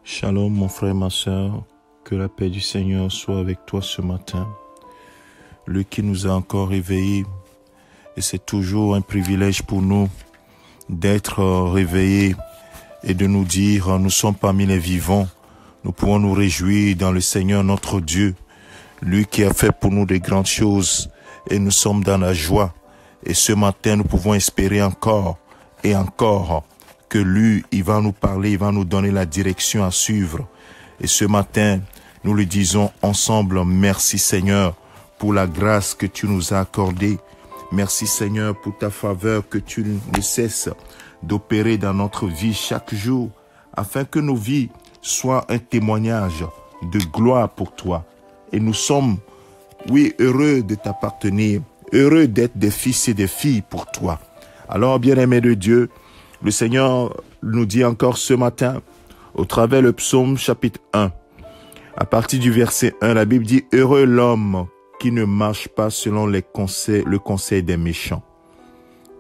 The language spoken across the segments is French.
Shalom mon frère, ma soeur, que la paix du Seigneur soit avec toi ce matin. Lui qui nous a encore réveillés, et c'est toujours un privilège pour nous d'être réveillés et de nous dire, nous sommes parmi les vivants, nous pouvons nous réjouir dans le Seigneur notre Dieu, lui qui a fait pour nous de grandes choses et nous sommes dans la joie. Et ce matin, nous pouvons espérer encore et encore que lui, il va nous parler, il va nous donner la direction à suivre. Et ce matin, nous lui disons ensemble, merci Seigneur pour la grâce que tu nous as accordée. Merci Seigneur pour ta faveur que tu ne cesses d'opérer dans notre vie chaque jour, afin que nos vies soient un témoignage de gloire pour toi. Et nous sommes, oui, heureux de t'appartenir, heureux d'être des fils et des filles pour toi. Alors, bien-aimés de Dieu, le Seigneur nous dit encore ce matin, au travers le psaume chapitre 1, à partir du verset 1, la Bible dit « Heureux l'homme qui ne marche pas selon le conseil des méchants,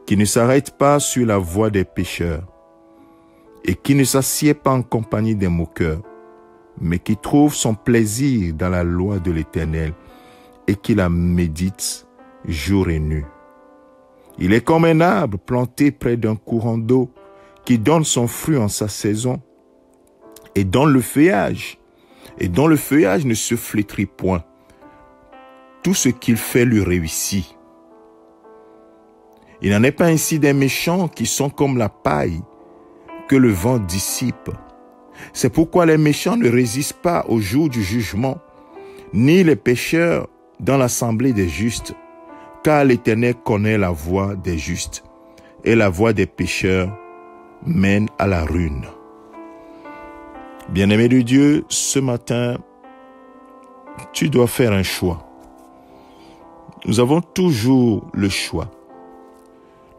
qui ne s'arrête pas sur la voie des pécheurs, et qui ne s'assied pas en compagnie des moqueurs, mais qui trouve son plaisir dans la loi de l'Éternel, et qui la médite jour et nuit. Il est comme un arbre planté près d'un courant d'eau qui donne son fruit en sa saison et dont le feuillage ne se flétrit point. Tout ce qu'il fait lui réussit. Il n'en est pas ainsi des méchants qui sont comme la paille que le vent dissipe. C'est pourquoi les méchants ne résistent pas au jour du jugement, ni les pécheurs dans l'assemblée des justes. Car l'Éternel connaît la voie des justes, et la voie des pécheurs mène à la ruine. Bien-aimé de Dieu, ce matin, tu dois faire un choix. Nous avons toujours le choix.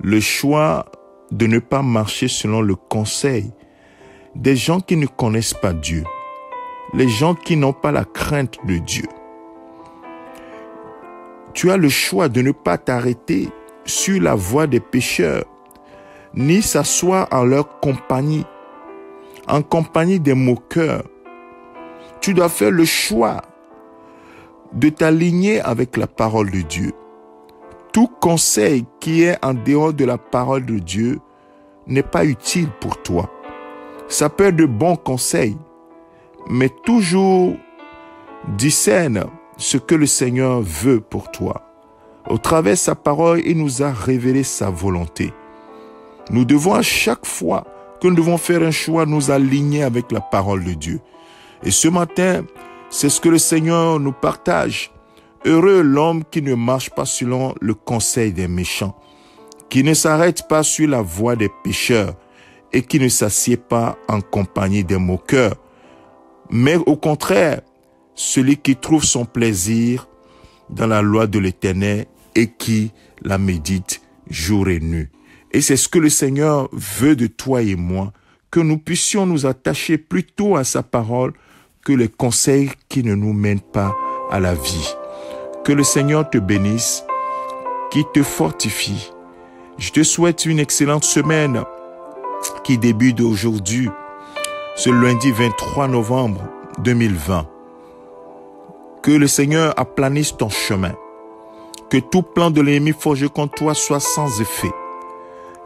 Le choix de ne pas marcher selon le conseil des gens qui ne connaissent pas Dieu, les gens qui n'ont pas la crainte de Dieu. Tu as le choix de ne pas t'arrêter sur la voie des pécheurs, ni s'asseoir en leur compagnie, en compagnie des moqueurs. Tu dois faire le choix de t'aligner avec la parole de Dieu. Tout conseil qui est en dehors de la parole de Dieu n'est pas utile pour toi. Ça peut être de bons conseils, mais toujours discerne ce que le Seigneur veut pour toi. Au travers de sa parole, il nous a révélé sa volonté. Nous devons à chaque fois que nous devons faire un choix, nous aligner avec la parole de Dieu. Et ce matin, c'est ce que le Seigneur nous partage. Heureux l'homme qui ne marche pas selon le conseil des méchants, qui ne s'arrête pas sur la voie des pécheurs et qui ne s'assied pas en compagnie des moqueurs, mais au contraire, celui qui trouve son plaisir dans la loi de l'Éternel et qui la médite jour et nuit. Et c'est ce que le Seigneur veut de toi et moi, que nous puissions nous attacher plutôt à sa parole que les conseils qui ne nous mènent pas à la vie. Que le Seigneur te bénisse, qu'il te fortifie. Je te souhaite une excellente semaine qui débute aujourd'hui, ce lundi 23 novembre 2020. Que le Seigneur aplanisse ton chemin. Que tout plan de l'ennemi forgé contre toi soit sans effet.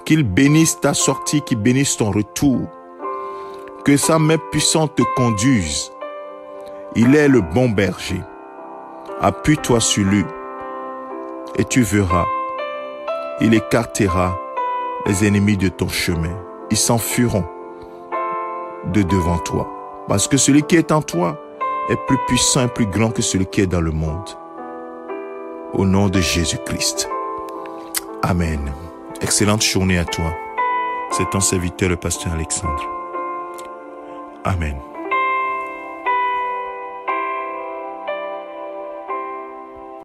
Qu'il bénisse ta sortie, qu'il bénisse ton retour. Que sa main puissante te conduise. Il est le bon berger. Appuie-toi sur lui et tu verras. Il écartera les ennemis de ton chemin. Ils s'enfuiront de devant toi. Parce que celui qui est en toi est plus puissant et plus grand que celui qui est dans le monde. Au nom de Jésus-Christ. Amen. Excellente journée à toi. C'est ton serviteur, le pasteur Alexandre. Amen.